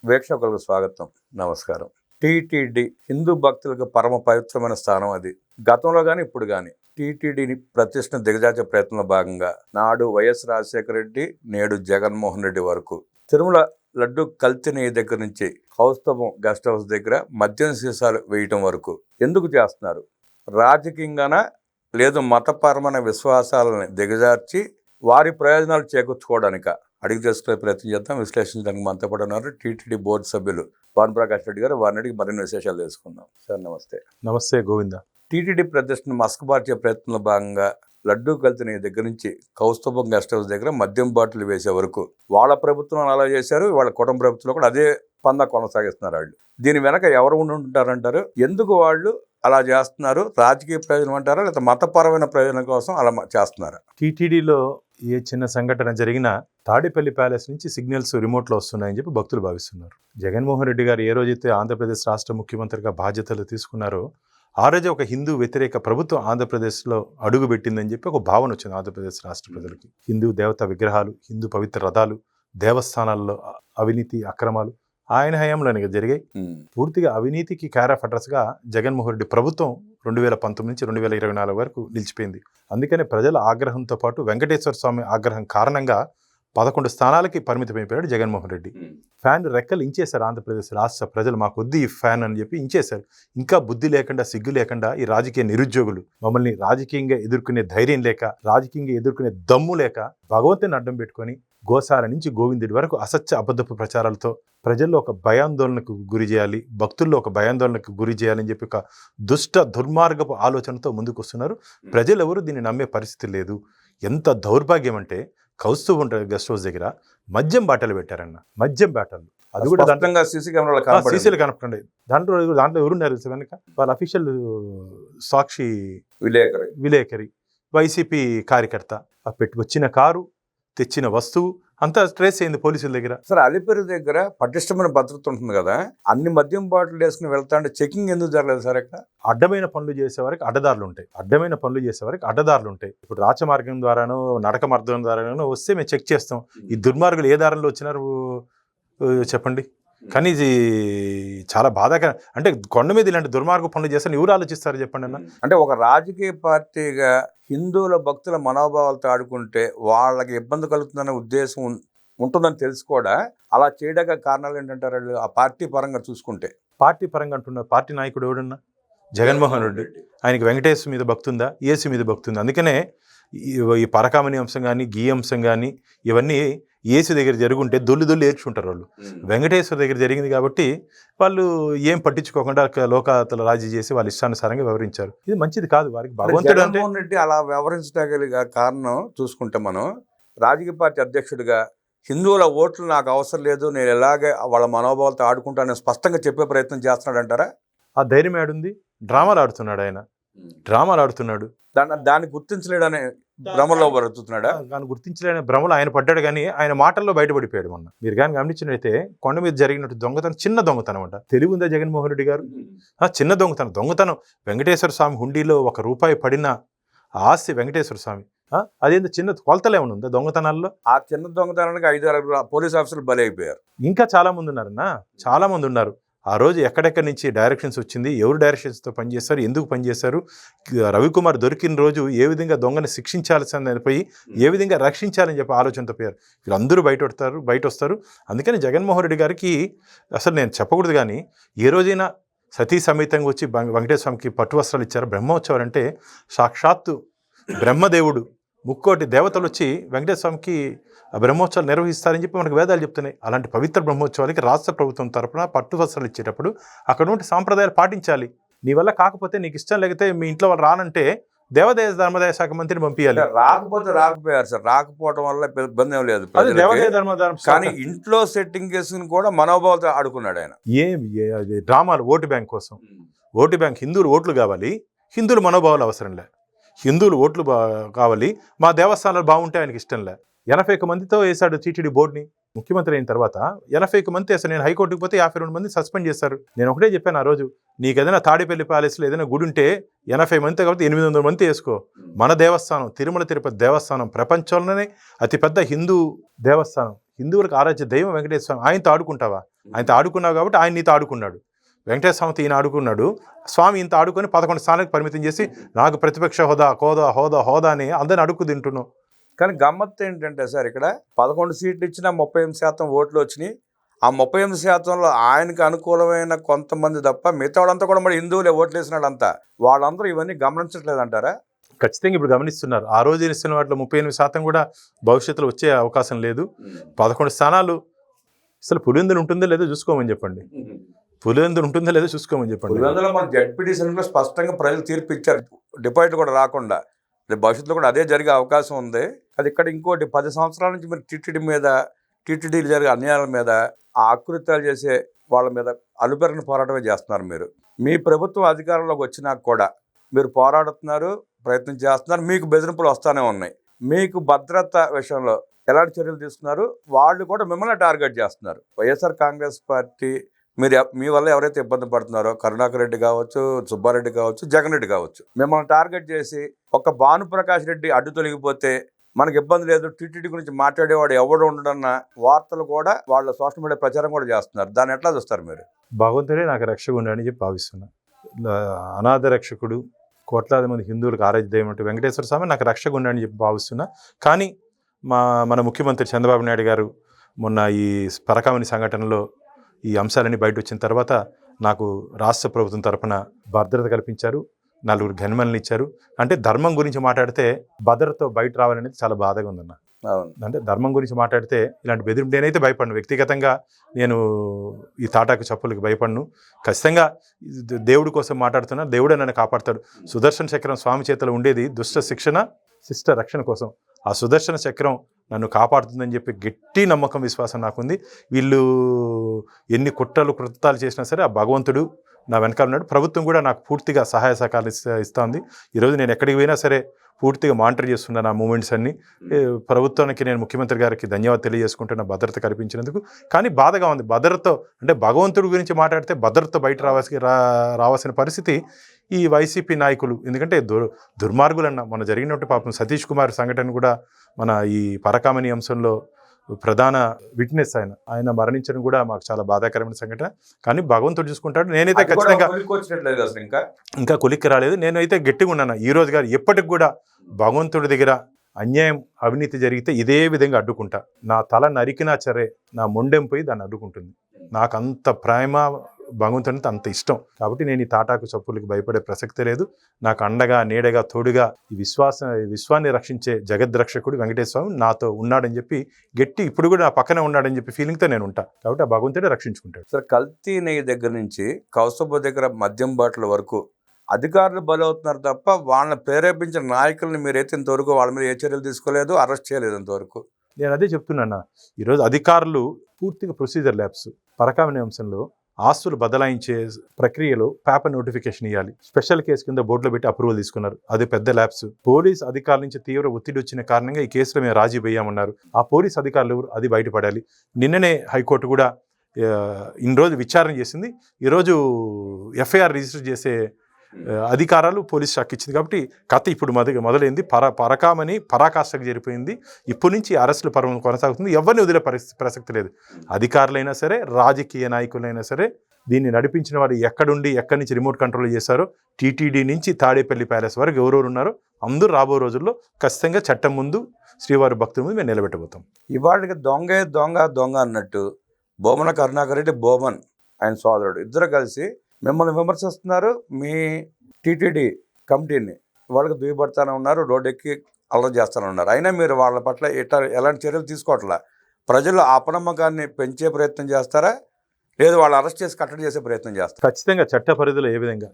వీక్షకులకు స్వాగతం, నమస్కారం. టీటీడీ హిందూ భక్తులకు పరమ పవిత్రమైన స్థానం అది. గతంలో కానీ ఇప్పుడు కానీ టీటీడీని ప్రతిష్ఠను దిగజార్చే ప్రయత్నంలో భాగంగా నాడు వైఎస్ రాజశేఖర రెడ్డి, నేడు జగన్మోహన్ రెడ్డి వరకు తిరుమల లడ్డు కల్తీ నెయ్యి దగ్గర నుంచి కౌస్తవం గెస్ట్ హౌస్ దగ్గర మద్యం సీసాలు వేయటం వరకు ఎందుకు చేస్తున్నారు? రాజకీయంగానా, లేదు మతపరమైన విశ్వాసాలని దిగజార్చి వారి ప్రయోజనాలు చేకూర్చుకోవడానిక? అడిగి తెలుసుకునే ప్రయత్నం చేద్దాం. విశ్లేషించడానికి మనతో పాటు ఉన్నారు టీటీడీ బోర్డు సభ్యులు భానుప్రకాష్ రెడ్డి గారు. వారిని అడిగి మరిన్ని విశేషాలు తెలుసుకుందాం. సార్ నమస్తే. నమస్తే గోవింద. టీటీడీ ప్రదర్శన మస్కబార్చే ప్రయత్నంలో భాగంగా లడ్డూ కల్తీ దగ్గర నుంచి కౌస్తభం గెస్ట్ హౌస్ దగ్గర మద్యం బాటిల్ వేసే వరకు వాళ్ళ ప్రభుత్వం అలా చేశారు, వాళ్ళ కుటుంబ ప్రభుత్వంలో కూడా అదే పందా కొనసాగిస్తున్నారు. వాళ్ళు దీని వెనక ఎవరు ఉంటుంటారంటారు? ఎందుకు వాళ్ళు అలా చేస్తున్నారు? రాజకీయ ప్రయోజనం అంటారా, లేదా మతపరమైన ప్రయోజనం కోసం అలా చేస్తున్నారా? టీటీడీలో ఏ చిన్న సంఘటన జరిగినా తాడేపల్లి ప్యాలెస్ నుంచి సిగ్నల్స్ రిమోట్లో వస్తున్నాయని చెప్పి భక్తులు భావిస్తున్నారు. జగన్మోహన్ రెడ్డి గారు ఏ రోజైతే ఆంధ్రప్రదేశ్ రాష్ట్ర ముఖ్యమంత్రిగా బాధ్యతలు తీసుకున్నారో ఆ రోజే ఒక హిందూ వ్యతిరేక ప్రభుత్వం ఆంధ్రప్రదేశ్లో అడుగుపెట్టిందని చెప్పి ఒక భావన వచ్చింది ఆంధ్రప్రదేశ్ రాష్ట్ర ప్రజలకి. హిందూ దేవతా విగ్రహాలు, హిందూ పవిత్ర రథాలు, దేవస్థానాల్లో అవినీతి అక్రమాలు ఆయన హయాంలోనే జరిగాయి. పూర్తిగా అవినీతికి క్యార్ ఆఫ్ అడ్రస్గా జగన్మోహన్ రెడ్డి ప్రభుత్వం 2019 నుంచి 2024 వరకు నిలిచిపోయింది. అందుకనే ప్రజల ఆగ్రహంతో పాటు వెంకటేశ్వర స్వామి ఆగ్రహం కారణంగా 11 స్థానాలకి పరిమితమైపోయాడు జగన్మోహన్ రెడ్డి. ఫ్యాన్ రెక్కలు ఇంచేశారు ఆంధ్రప్రదేశ్ రాష్ట్ర ప్రజలు. మాకు వద్దు ఈ ఫ్యాన్ అని చెప్పి ఇంచేశారు. ఇంకా బుద్ధి లేకుండా, సిగ్గు లేకుండా ఈ రాజకీయ నిరుద్యోగులు మమ్మల్ని రాజకీయంగా ఎదుర్కొనే ధైర్యం లేక, రాజకీయంగా ఎదుర్కొనే దమ్ము లేక భగవంతుని అడ్డం పెట్టుకొని గోశాల నుంచి గోవిందుడి వరకు అసత్య అబద్ధపు ప్రచారాలతో ప్రజల్లో ఒక భయాందోళనకు గురి చేయాలి, భక్తుల్లో ఒక భయాందోళనకు గురి చేయాలని చెప్పి ఒక దుష్ట దుర్మార్గపు ఆలోచనతో ముందుకు వస్తున్నారు. ప్రజలు ఎవరు దీన్ని నమ్మే పరిస్థితి లేదు. ఎంత దౌర్భాగ్యం అంటే కౌస్తవం ఉంటుంది గెస్ట్ హౌస్ దగ్గర మద్యం బాటలు పెట్టారన్న. మద్యం బాటలు అది కూడా సీసీలు కనపడండి. దాంట్లో ఎవరున్నారు వెనక? వాళ్ళ అఫీషియల్ సాక్షి విలేకరి, వైసీపీ కార్యకర్త. వచ్చిన కారు, తెచ్చిన వస్తువు అంతా ట్రేస్ అయింది పోలీసుల దగ్గర. సార్, అలిపిరి దగ్గర పటిష్టమైన భద్రత ఉంటుంది కదా, అన్ని మద్యం బాటిల్ వేసుకుని వెళ్తా అంటే చెకింగ్ ఎందుకు జరగలేదు సార్? ఇక్కడ అడ్డమైన పనులు చేసే వారికి అడ్డదారులు ఉంటాయి. అడ్డదారులు ఉంటాయి. ఇప్పుడు రాచమార్గం ద్వారానో, నడక మార్గం ద్వారానో వస్తే మేము చెక్ చేస్తాం. ఈ దుర్మార్గులు ఏ దారిలో వచ్చినారు చెప్పండి. కానీ ఇది చాలా బాధాకరం. అంటే కొండ మీద ఇలాంటి దుర్మార్గ పనులు చేస్తే ఎవరు ఆలోచిస్తారు చెప్పండి అన్న? అంటే ఒక రాజకీయ పార్టీగా హిందువుల భక్తుల మనోభావాలతో ఆడుకుంటే వాళ్ళకి ఇబ్బంది కలుగుతుందనే ఉద్దేశం ఉంటుందని తెలిసి కూడా అలా చేయడానికి కారణాలు ఏంటంటారు? ఆ పార్టీ పరంగా చూసుకుంటే పార్టీ పరంగా అంటున్నారు. పార్టీ నాయకుడు ఎవడన్నా? జగన్మోహన్ రెడ్డి. ఆయనకి వెంకటేశ్వర మీద భక్తుందా, ఏసు మీద భక్తుందా? అందుకనే ఈ పరకామణి అంశం కానీ, గీ అంశం కానీ ఇవన్నీ ఏసు దగ్గర జరుగుంటే దొల్లి ఏడ్చుకుంటారు వాళ్ళు. వెంకటేశ్వర దగ్గర జరిగింది కాబట్టి వాళ్ళు ఏం పట్టించుకోకుండా లోకాతల రాజీ చేసి వాళ్ళ ఇష్టానుసారంగా వ్యవహరించారు. ఇది మంచిది కాదు వారికి. భగవంతుడు జగన్మోహన్ రెడ్డి అలా వ్యవహరించగలిగే కారణం చూసుకుంటే మనం రాజకీయ పార్టీ అధ్యక్షుడిగా హిందువుల ఓట్లు నాకు అవసరం లేదు, నేను ఎలాగే వాళ్ళ మనోభావాలతో ఆడుకుంటానని స్పష్టంగా చెప్పే ప్రయత్నం చేస్తున్నాడు అంటారా? ఆ ధైర్యం ఏడుంది? డ్రామాలు ఆడుతున్నాడు ఆయన. దాన్ని గుర్తించలేడనే భ్రమలో బ్రతుకుతున్నాడా? దాన్ని గుర్తించలేని భ్రమలో ఆయన పడ్డాడు. కానీ ఆయన మాటల్లో బయటపడిపోయాడు. మొన్న మీరు కానీ గమనించినట్లయితే కొండ మీద జరిగినట్టు దొంగతనం, చిన్న దొంగతనం అంట. తెలివి ఉందా జగన్మోహన్ రెడ్డి గారు? చిన్న దొంగతనం. వెంకటేశ్వర స్వామి హుండీలో ₹1 పడిన ఆస్తి వెంకటేశ్వర స్వామి. అదేంత చిన్న కొలతలే ఉందా దొంగతనాల్లో? ఆ చిన్న దొంగతనానికి 5-6 పోలీస్ ఆఫీసర్లు బలి అయిపోయారు. ఇంకా చాలా మంది ఉన్నారన్నా, చాలా మంది ఉన్నారు. ఆ రోజు ఎక్కడెక్కడి నుంచి డైరెక్షన్స్ వచ్చింది, ఎవరు డైరెక్షన్స్తో పనిచేస్తారు, ఎందుకు పనిచేస్తారు, రవికుమార్ దొరికిన రోజు ఏ విధంగా దొంగని శిక్షించాల్సిందని పోయి ఏ విధంగా రక్షించాలని చెప్పి ఆలోచనతో పోయారు. వీళ్ళందరూ బయట వస్తారు. అందుకని జగన్మోహన్ రెడ్డి గారికి అసలు నేను చెప్పకూడదు కానీ ఏ రోజైనా సతీ సమేతంగా వచ్చి వెంకటేశ్వర స్వామికి పట్టు వస్త్రాలు ఇచ్చారు. బ్రహ్మోత్సవాలు అంటే సాక్షాత్తు బ్రహ్మదేవుడు, ముక్కోటి దేవతలు వచ్చి వెంకటేశ్వర స్వామికి బ్రహ్మోత్సవాలు నిర్వహిస్తారని చెప్పి మనకు వేదాలు చెప్తున్నాయి. అలాంటి పవిత్ర బ్రహ్మోత్సవాలకి రాష్ట్ర ప్రభుత్వం తరఫున పట్టు వస్త్రాలు ఇచ్చేటప్పుడు అక్కడ ఉంటే సాంప్రదాయాలు పాటించాలి. నీ వల్ల కాకపోతే, నీకు ఇష్టం లేకపోతే మీ ఇంట్లో వాళ్ళు రానంటే దేవాదాయ ధర్మదాయ శాఖ మంత్రిని పంపించాలి. రాకపోయారు సార్. రాకపోవడం వల్ల ఇబ్బంది ఏం లేదు. దేవాదాయ ధర్మదాయ కానీ ఇంట్లో సెట్టింగ్ చేసుకుని కూడా మనోభావాలతో ఆడుకున్నాడు ఆయన. డ్రామాలు ఓటు బ్యాంక్ కోసం. ఓటు బ్యాంక్, హిందువులు ఓట్లు కావాలి, హిందువుల మనోభావాలు అవసరం లే. హిందువులు ఓట్లు కావాలి, మా దేవస్థానాలు బాగుంటే ఆయనకి ఇష్టం లే. 81 మందితో వేశాడు టీటీడీ బోర్డుని. ముఖ్యమంత్రి అయిన తర్వాత 81 మంది అసలు నేను హైకోర్టుకు పోతే 52 మంది సస్పెండ్ చేశారు. నేను ఒకటే చెప్పాను ఆ రోజు, నీకు ఏదైనా తాడేపల్లి ప్యాలెస్లో ఏదైనా గుడి ఉంటే 80 మంది కాబట్టి 800 మంది వేసుకో. మన దేవస్థానం తిరుమల తిరుపతి దేవస్థానం ప్రపంచంలోనే అతిపెద్ద హిందూ దేవస్థానం, హిందువులకు ఆరాధ్య దైవం వెంకటేశ్వర స్వామి. ఆయనతో ఆడుకుంటావా? ఆయనతో ఆడుకున్నావు కాబట్టి ఆయన నీతో ఆడుకున్నాడు. వెంకటేశ్వర స్వామితో ఈయన ఆడుకున్నాడు, స్వామి ఇంత ఆడుకొని 11 స్థానాలకు పరిమితం చేసి నాకు ప్రతిపక్ష హోదా హోదా హోదా హోదా అని అందరిని అడుక్కు తింటున్నావు. కానీ గమ్మత్తు ఏంటంటే సార్, ఇక్కడ 11 సీట్లు ఇచ్చినా 38% ఓట్లు వచ్చినాయి. ఆ 38%లో ఆయనకు అనుకూలమైన కొంతమంది తప్ప మిగతా వాళ్ళంతా కూడా మరి హిందువులే ఓట్లు వేసినాడంతా. వాళ్ళందరూ ఇవన్నీ గమనించట్లేదంటారా? ఖచ్చితంగా ఇప్పుడు గమనిస్తున్నారు. ఆ రోజు ఇస్తున్న వాటిలో 38% కూడా భవిష్యత్తులో వచ్చే అవకాశం లేదు. 11 స్థానాలు అసలు పులివెందులు ఉంటుందో లేదో చూసుకోమని చెప్పండి. పులివెందులు ఉంటుందో లేదో చూసుకోమని చెప్పండి. పులివెందులో మన జడ్పీటీసీలో స్పష్టంగా ప్రజలు తీర్పు ఇచ్చారు, డిపాజిట్ కూడా రాకుండా. భవిష్యత్తులో కూడా అదే జరిగే అవకాశం ఉంది. అది ఇక్కడ ఇంకోటి 10 సంవత్సరాల నుంచి మీరు టీటీడీ మీద, టీటీడీలు జరిగే అన్యాయాల మీద, ఆ ఆకృత్యాలు చేసే వాళ్ళ మీద అలుపెరగని పోరాటమే చేస్తున్నారు మీరు. మీ ప్రభుత్వం అధికారంలోకి వచ్చినాక కూడా మీరు పోరాడుతున్నారు, ప్రయత్నం చేస్తున్నారు, మీకు బెదిరింపులు వస్తూనే ఉన్నాయి. మీకు భద్రత విషయంలో ఎలాంటి చర్యలు తీసుకున్నారు? వాళ్ళు కూడా మిమ్మల్ని టార్గెట్ చేస్తున్నారు. వైఎస్ఆర్ కాంగ్రెస్ పార్టీ మీ వల్ల ఎవరైతే ఇబ్బంది పడుతున్నారో, కరుణాకర్ రెడ్డి కావచ్చు, సుబ్బారెడ్డి కావచ్చు, జగన్ రెడ్డి కావచ్చు, మిమ్మల్ని టార్గెట్ చేసి ఒక భానుప్రకాష్ రెడ్డి అడ్డు తొలగిపోతే మనకి ఇబ్బంది లేదు, టీటీడీ గురించి మాట్లాడేవాడు ఎవడు ఉండడన్న వార్తలు కూడా వాళ్ళ సోషల్ మీడియా ప్రచారం కూడా చేస్తున్నారు. దాన్ని ఎట్లా చూస్తారు మీరు? భగవంతుడే నాకు రక్షకుడు అని చెప్పి భావిస్తున్నా. అనాథ రక్షకుడు, కోట్లాది మంది హిందువులకు ఆరాధ్య దైవం అంటే వెంకటేశ్వర స్వామి నాకు రక్షకుడు అని చెప్పి భావిస్తున్నా. కానీ మన ముఖ్యమంత్రి చంద్రబాబు నాయుడు గారు మొన్న ఈ పరకామణి సంఘటనలో ఈ అంశాలన్నీ బయట వచ్చిన తర్వాత నాకు రాష్ట్ర ప్రభుత్వం తరఫున భద్రత కల్పించారు, 4 గన్మెన్లు ఇచ్చారు. అంటే ధర్మం గురించి మాట్లాడితే భద్రతతో బయట రావాలనేది చాలా బాధగా ఉందన్న. అంటే ధర్మం గురించి మాట్లాడితే ఇలాంటి బెదిరింపు నేనైతే భయపడను. వ్యక్తిగతంగా నేను ఈ తాటాకు చప్పులకు భయపడను. ఖచ్చితంగా దేవుడి కోసం మాట్లాడుతున్నా, దేవుడే నన్ను కాపాడతాడు. సుదర్శన చక్రం స్వామి చేతిలో ఉండేది దుష్ట శిక్షణ, శిష్ట రక్షణ కోసం. ఆ సుదర్శన చక్రం నన్ను కాపాడుతుందని చెప్పి గట్టి నమ్మకం, విశ్వాసం నాకుంది. వీళ్ళు ఎన్ని కుట్రలు కృత్యాలు చేసినా సరే ఆ భగవంతుడు నా వెనకాల ఉన్నాడు. ప్రభుత్వం కూడా నాకు పూర్తిగా సహాయ సహకారాలు ఇస్తుంది. ఈరోజు నేను ఎక్కడికి పోయినా సరే పూర్తిగా మానిటర్ చేస్తున్నాను ఆ మూమెంట్స్ అన్ని. ప్రభుత్వానికి నేను ముఖ్యమంత్రి గారికి ధన్యవాదాలు తెలియజేసుకుంటున్న భద్రత కల్పించినందుకు. కానీ బాధగా ఉంది, భద్రతతో అంటే భగవంతుడి గురించి మాట్లాడితే భద్రతతో బయట రావాల్సిన పరిస్థితి ఈ వైసీపీ నాయకులు. ఎందుకంటే దుర్మార్గులన్న మన జరిగినట్టు పాపం సతీష్ కుమార్ సంఘటన కూడా మన ఈ పరకామణి అంశంలో ప్రధాన విట్నెస్ ఆయన మరణించడం కూడా మాకు చాలా బాధాకరమైన సంఘటన. కానీ భగవంతుడు చూసుకుంటాడు. నేనైతే ఖచ్చితంగా ఇంకా కొలిక్కి రాలేదు. నేనైతే గట్టిగా ఉన్నాను. ఈ రోజు గారు ఎప్పటికి కూడా భగవంతుడి దగ్గర అన్యాయం, అవినీతి జరిగితే ఇదే విధంగా అడ్డుకుంటా. నా తల నరికినా సరే నా మొండెం పోయి దాన్ని అడ్డుకుంటుంది. నాకు అంత ప్రేమ భగవంతుడితో అంత ఇష్టం. కాబట్టి నేను ఈ తాటాకు చప్పులకి భయపడే ప్రసక్తే లేదు. నాకు అండగా, నీడగా, తోడుగా ఈ విశ్వాన్ని రక్షించే జగద్రక్షకుడు వెంకటేశ్వర స్వామి నాతో ఉన్నాడని చెప్పి గట్టి ఇప్పుడు కూడా నా పక్కనే ఉన్నాడని చెప్పి ఫీలింగ్తో నేను ఉంటా. కాబట్టి ఆ భగవంతుడే రక్షించుకుంటాడు. సార్, కల్తీ నెయ్యి దగ్గర నుంచి కౌసబ దగ్గర మద్యం బాటల వరకు అధికారులు బలవుతున్నారు తప్ప వాళ్ళని ప్రేరేపించిన నాయకులను మీరైతే ఇంతవరకు వాళ్ళ మీద ఏ చర్యలు తీసుకోలేదు, అరెస్ట్ చేయలేదు ఇంతవరకు. నేను అదే చెప్తున్నా. ఈరోజు అధికారులు పూర్తిగా ప్రొసీజర్ ల్యాబ్స్, పరకామణి అంశంలో ఆస్తులు బదలాయించే ప్రక్రియలో పేపర్ నోటిఫికేషన్ ఇవ్వాలి. స్పెషల్ కేసు కింద బోర్డులో పెట్టి అప్రూవల్ తీసుకున్నారు. అది పెద్ద ల్యాబ్స్. పోలీస్ అధికారుల నుంచి తీవ్ర ఒత్తిడి వచ్చిన కారణంగా ఈ కేసులో మేము రాజీ పోయామన్నారు. ఆ పోలీస్ అధికారులు ఎవరు, అది బయటపడాలి. నిన్ననే హైకోర్టు కూడా ఇన్ని రోజు విచారణ చేసింది. ఈరోజు ఎఫ్ఐఆర్ రిజిస్టర్ చేసే అధికారాలు పోలీస్ శాఖ ఇచ్చింది. కాబట్టి కథ ఇప్పుడు మొదలైంది. పరకామని పరాకాష్ఠకు జరిపోయింది. ఇప్పటి నుంచి అరెస్టుల పర్వం కొనసాగుతుంది. ఎవరిని వదిలే ప్రసక్తి లేదు. అధికారులైనా సరే, రాజకీయ నాయకులైనా సరే, దీన్ని నడిపించిన వారు ఎక్కడి నుంచి రిమోట్ కంట్రోల్ చేశారో, టీటీడీ నుంచి తాడేపల్లి ప్యాలెస్ వరకు ఎవరెవరు ఉన్నారో అందరూ రాబో రోజుల్లో ఖచ్చితంగా చట్టం ముందు, శ్రీవారి భక్తుల ముందు మేము నిలబెట్టబోతాం. ఇవాళకి దొంగ అన్నట్టు బోమన కరుణాకర్ రెడ్డి, బోమన్ ఆయన సోదరుడు ఇద్దరు కలిసి మిమ్మల్ని విమర్శిస్తున్నారు. మీ టీటీడీ కమిటీని వాళ్ళకి దుయ్యబడతానే ఉన్నారు, రోడ్డు ఎక్కి అల్లరి చేస్తూనే ఉన్నారు. అయినా మీరు వాళ్ళ పట్ల ఎలాంటి చర్యలు తీసుకోవట్లా. ప్రజలు అపనమ్మకాన్ని పెంచే ప్రయత్నం చేస్తారా, లేదు వాళ్ళు అరెస్ట్ చేసి కట్టడి చేసే ప్రయత్నం చేస్తారు. ఖచ్చితంగా చట్ట పరిధిలో ఏ విధంగా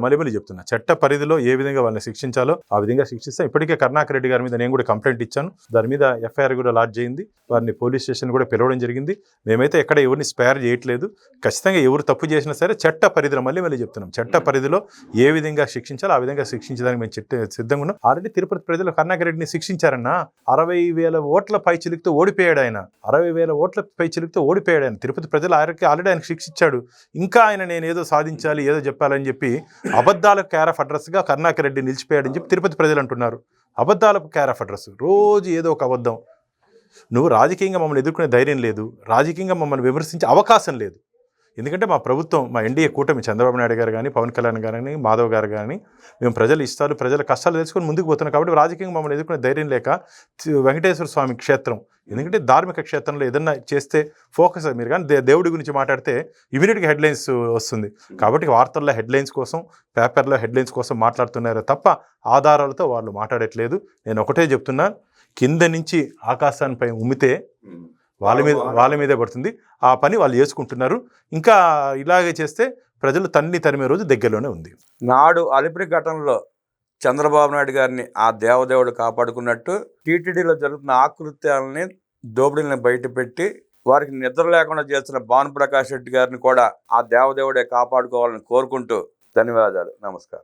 మళ్ళీ చెప్తున్నా, చట్ట పరిధిలో ఏ విధంగా వాళ్ళని శిక్షించాలో ఆ విధంగా శిక్షిస్తాం. ఇప్పటికే కరుణాకర్ రెడ్డి గారి మీద నేను కూడా కంప్లైంట్ ఇచ్చాను. దాని మీద ఎఫ్ఐఆర్ కూడా లాడ్జ్ అయింది. వారిని పోలీస్ స్టేషన్ కూడా పిలవడం జరిగింది. మేమైతే ఎక్కడ ఎవరిని స్పేర్ చేయట్లేదు. ఖచ్చితంగా ఎవరు తప్పు చేసినా సరే చట్ట పరిధిలో మళ్ళీ చెప్తున్నాం, చట్ట పరిధిలో ఏ విధంగా శిక్షించాలో ఆ విధంగా శిక్షించడానికి మేము సిద్ధంగా ఉన్నాం. ఆల్రెడీ తిరుపతి ప్రజలు కరుణాకర్ రెడ్డిని శిక్షించారన్న. 60,000 ఓట్ల పైచిలుకుతో ఓడిపోయాడు ఆయన. 60,000 ఓట్ల పైచిలుకుతో ఓడిపోయాడు ఆయన. తిరుపతి ప్రజలు ఆల్రెడీ ఆయన శిక్షించాడు. ఇంకా ఆయన నేను ఏదో సాధించాలి, ఏదో చెప్పాలని చెప్పి అబద్ధాలకు కేర్ ఆఫ్ అడ్రస్గా కరుణాకర్ రెడ్డి నిలిచిపోయాడని చెప్పి తిరుపతి ప్రజలు అంటున్నారు. అబద్ధాలకు కేర్ ఆఫ్ అడ్రస్, రోజు ఏదో ఒక అబద్ధం. నువ్వు రాజకీయంగా మమ్మల్ని ఎదుర్కొనే ధైర్యం లేదు, రాజకీయంగా మమ్మల్ని విమర్శించే అవకాశం లేదు. ఎందుకంటే మా ప్రభుత్వం, మా ఎన్డీఏ కూటమి, చంద్రబాబు నాయుడు గారు కానీ, పవన్ కళ్యాణ్ గారు కానీ, మాధవ్ గారు కానీ, మేము ప్రజల ఇష్టాలు, ప్రజల కష్టాలు తెలుసుకొని ముందుకు పోతున్నాం. కాబట్టి రాజకీయంగా మమ్మల్ని ఎదుర్కొనే ధైర్యం లేక వెంకటేశ్వర స్వామి క్షేత్రం, ఎందుకంటే ధార్మిక క్షేత్రంలో ఏదన్నా చేస్తే ఫోకస్, మీరు కానీ దేవుడి గురించి మాట్లాడితే ఇమీడియట్గా హెడ్లైన్స్ వస్తుంది. కాబట్టి వార్తల్లో హెడ్లైన్స్ కోసం, పేపర్లో హెడ్లైన్స్ కోసం మాట్లాడుతున్నారే తప్ప ఆధారాలతో వాళ్ళు మాట్లాడట్లేదు. నేను ఒకటే చెప్తున్నా, కింద నుంచి ఆకాశానిపై ఉమ్మితే వాళ్ళ మీదే పడుతుంది. ఆ పని వాళ్ళు చేసుకుంటున్నారు. ఇంకా ఇలాగే చేస్తే ప్రజలు తరిమే రోజు దగ్గరలోనే ఉంది. నాడు అలిపిరి ఘటనలో చంద్రబాబు నాయుడు గారిని ఆ దేవదేవుడు కాపాడుకున్నట్టు టీటీడీలో జరుగుతున్న ఆకృత్యాలని, దోపిడీలను బయటపెట్టి వారికి నిద్ర లేకుండా చేస్తున్న భానుప్రకాష్ రెడ్డి గారిని కూడా ఆ దేవదేవుడే కాపాడుకోవాలని కోరుకుంటూ ధన్యవాదాలు. నమస్కారం.